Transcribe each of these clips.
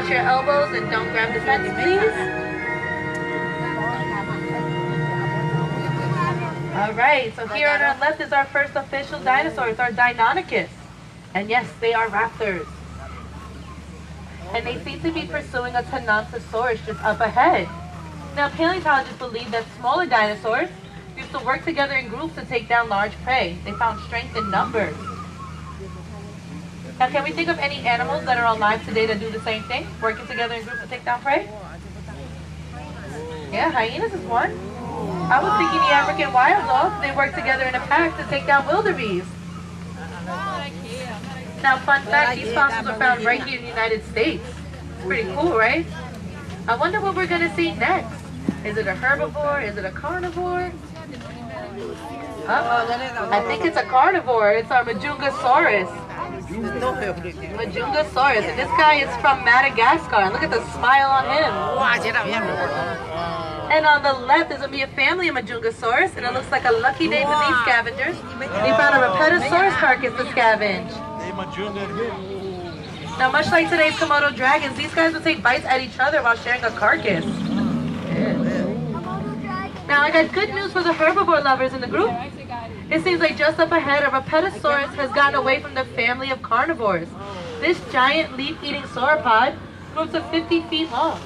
your elbows and don't grab the fence, please. All right, so here on our left is our first official dinosaur. It's our Deinonychus. And yes, they are raptors. And they seem to be pursuing a Tenontosaurus just up ahead. Now, paleontologists believe that smaller dinosaurs used to work together in groups to take down large prey. They found strength in numbers. Now, can we think of any animals that are alive today that do the same thing? Working together in groups to take down prey? Yeah, hyenas is one. I was thinking the African wild dogs. They work together in a pack to take down wildebeest. Now, fun fact, these fossils are found right here in the United States. It's pretty cool, right? I wonder what we're going to see next. Is it a herbivore? Is it a carnivore? Uh-oh. I think it's a carnivore. It's our Majungasaurus. Majungasaurus. And this guy is from Madagascar. And look at the smile on him. And on the left, there's going to be a family of Majungasaurus. And it looks like a lucky day for these scavengers. They found a Repetosaurus carcass to scavenge. Now, much like today's Komodo dragons, these guys will take bites at each other while sharing a carcass. Now, I got good news for the herbivore lovers in the group. It seems like just up ahead, a Repetosaurus has gotten away from the family of carnivores. This giant leaf-eating sauropod grew up to 50 feet long.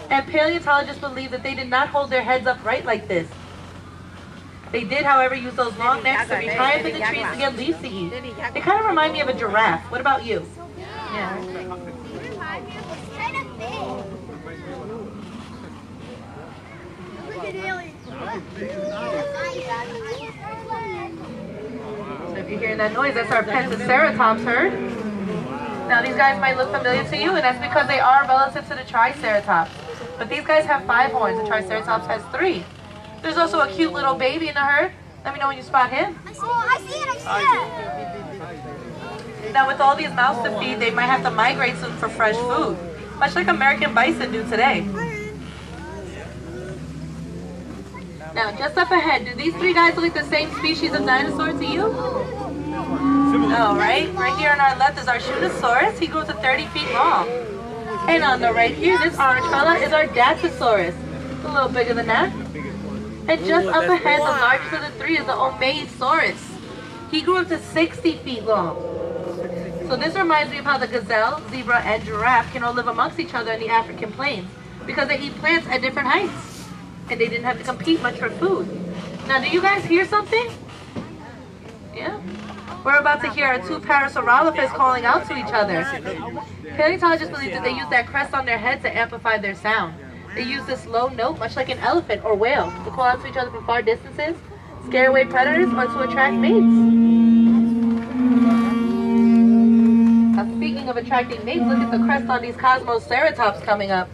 And paleontologists believe that they did not hold their heads upright like this. They did, however, use those long necks to reach high up in the trees to get leaves to eat. They kind of remind me of a giraffe. What about you? Yeah. So if you're hearing that noise, that's our Pentaceratops herd. Now these guys might look familiar to you, and that's because they are relative to the Triceratops. But these guys have 5 horns, the Triceratops has 3. There's also a cute little baby in the herd. Let me know when you spot him. Oh, I see it. Now with all these mouths to feed, they might have to migrate soon for fresh food. Much like American bison do today. Now just up ahead, do these 3 guys look like the same species of dinosaur to you? Oh, right? Right here on our left is our Shunosaurus. He grew to 30 feet long. And on the right here, this orange fella is our Datasaurus. It's a little bigger than that. And just up ahead, the largest of the 3 is the Omeosaurus. He grew up to 60 feet long. So this reminds me of how the gazelle, zebra, and giraffe can all live amongst each other in the African plains because they eat plants at different heights. And they didn't have to compete much for food. Now, do you guys hear something? Yeah? We're about to hear our 2 Parasaurolophus calling out to each other. Paleontologists believe that they use that crest on their head to amplify their sound. They use this low note, much like an elephant or whale, to call out to each other from far distances, scare away predators, or to attract mates. Now, speaking of attracting mates, look at the crest on these Cosmoceratops coming up.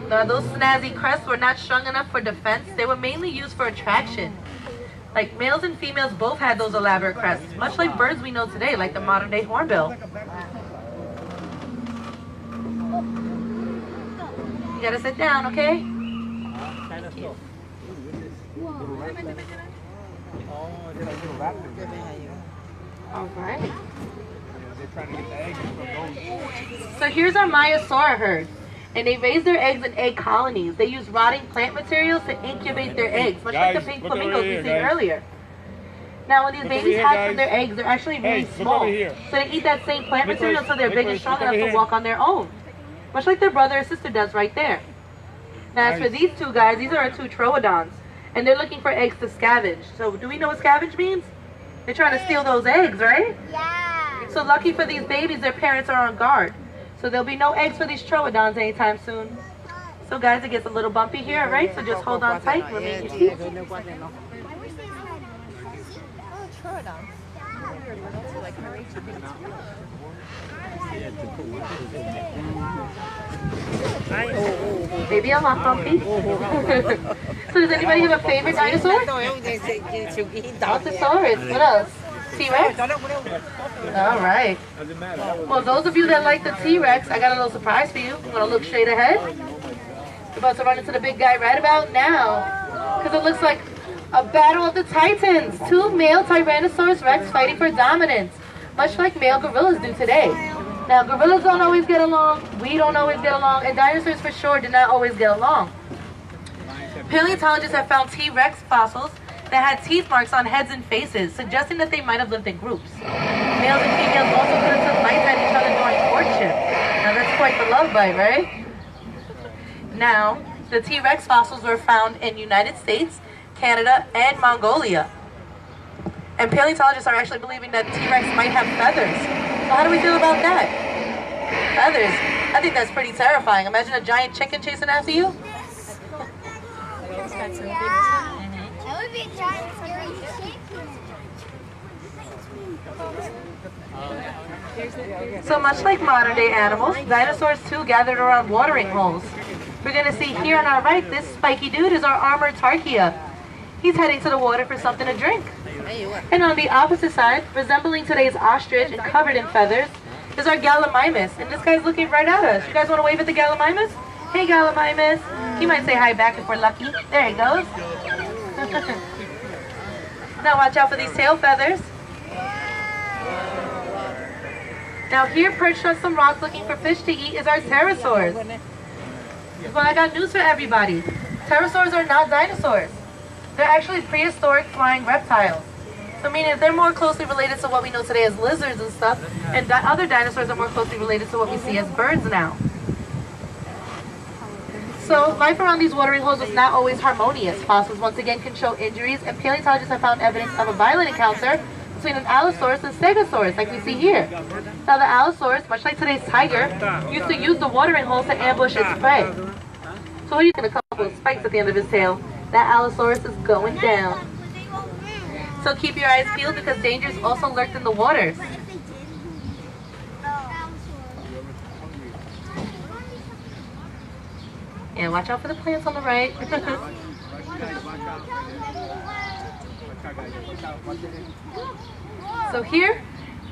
Now, those snazzy crests were not strong enough for defense. They were mainly used for attraction. Like, males and females both had those elaborate crests, much like birds we know today, like the modern-day hornbill. You gotta sit down, okay? Thank you. All right. So here's our Maiasaura herd. And they raise their eggs in egg colonies. They use rotting plant materials to incubate their eggs, much like the pink flamingos we seen earlier. Now, when these babies hatch from their eggs, they're actually really small. So they eat that same plant material until they're big and strong enough to walk on their own. Much like their brother or sister does right there. Now, as for these 2 guys, these are our 2 troodons. And they're looking for eggs to scavenge. So, do we know what scavenge means? They're trying to steal those eggs, right? Yeah. So, lucky for these babies, their parents are on guard. So there'll be no eggs for these troodons anytime soon. So guys, it gets a little bumpy here, alright? So just hold on tight, remain your seats. Maybe a lot bumpy. So does anybody have a favorite dinosaur? Allosaurus. What else? T-Rex? Alright. Well, those of you that like the T-Rex, I got a little surprise for you. I'm going to look straight ahead. We're about to run into the big guy right about now. Because it looks like a battle of the titans. 2 male Tyrannosaurus Rex fighting for dominance. Much like male gorillas do today. Now, gorillas don't always get along, we don't always get along, and dinosaurs for sure did not always get along. Paleontologists have found T-Rex fossils that had teeth marks on heads and faces, suggesting that they might have lived in groups. Males and females also could have took bites at each other during courtship. Now that's quite the love bite, right? Now, the T-Rex fossils were found in United States, Canada, and Mongolia. And paleontologists are actually believing that T-Rex might have feathers. So how do we feel about that? Feathers. I think that's pretty terrifying. Imagine a giant chicken chasing after you. That would be a giant scary chicken. So much like modern day animals, dinosaurs too gathered around watering holes. We're going to see here on our right, this spiky dude is our armored tarchia. He's heading to the water for something to drink. And on the opposite side, resembling today's ostrich and covered in feathers, is our gallimimus. And this guy's looking right at us. You guys want to wave at the gallimimus? Hey gallimimus. He might say hi back if we're lucky. There he goes. Now watch out for these tail feathers. Now here, perched on some rocks looking for fish to eat, is our pterosaurs. Well, I got news for everybody. Pterosaurs are not dinosaurs. They're actually prehistoric flying reptiles. So meaning they're more closely related to what we know today as lizards and stuff, and other dinosaurs are more closely related to what we see as birds now. So life around these watering holes was not always harmonious. Fossils once again can show injuries, and paleontologists have found evidence of a violent encounter between an Allosaurus and Stegosaurus, like we see here. Now the Allosaurus, much like today's tiger, used to use the watering holes to ambush its prey. So what do you think? A couple of spikes at the end of his tail. That Allosaurus is going down. So keep your eyes peeled because dangers also lurked in the waters. And watch out for the plants on the right. So here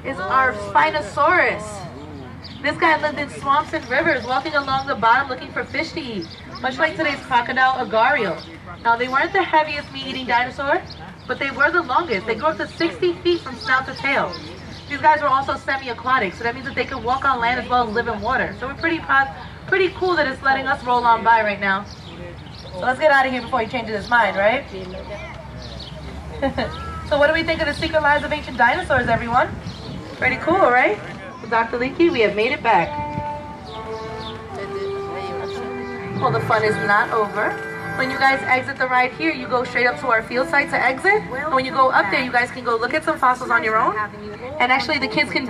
is our Spinosaurus. This guy lived in swamps and rivers, walking along the bottom looking for fish to eat, much like today's crocodile Agario. Now they weren't the heaviest meat-eating dinosaur, but they were the longest. They grew up to 60 feet from snout to tail. These guys were also semi-aquatic, so that means that they could walk on land as well as live in water. So we're pretty cool that it's letting us roll on by right now. So let's get out of here before he changes his mind, right? So what do we think of the secret lives of ancient dinosaurs, everyone? Pretty cool, right? So Dr. Leakey, we have made it back. Well, the fun is not over. When you guys exit the ride here, you go straight up to our field site to exit. And when you go up there, you guys can go look at some fossils on your own. And actually, the kids can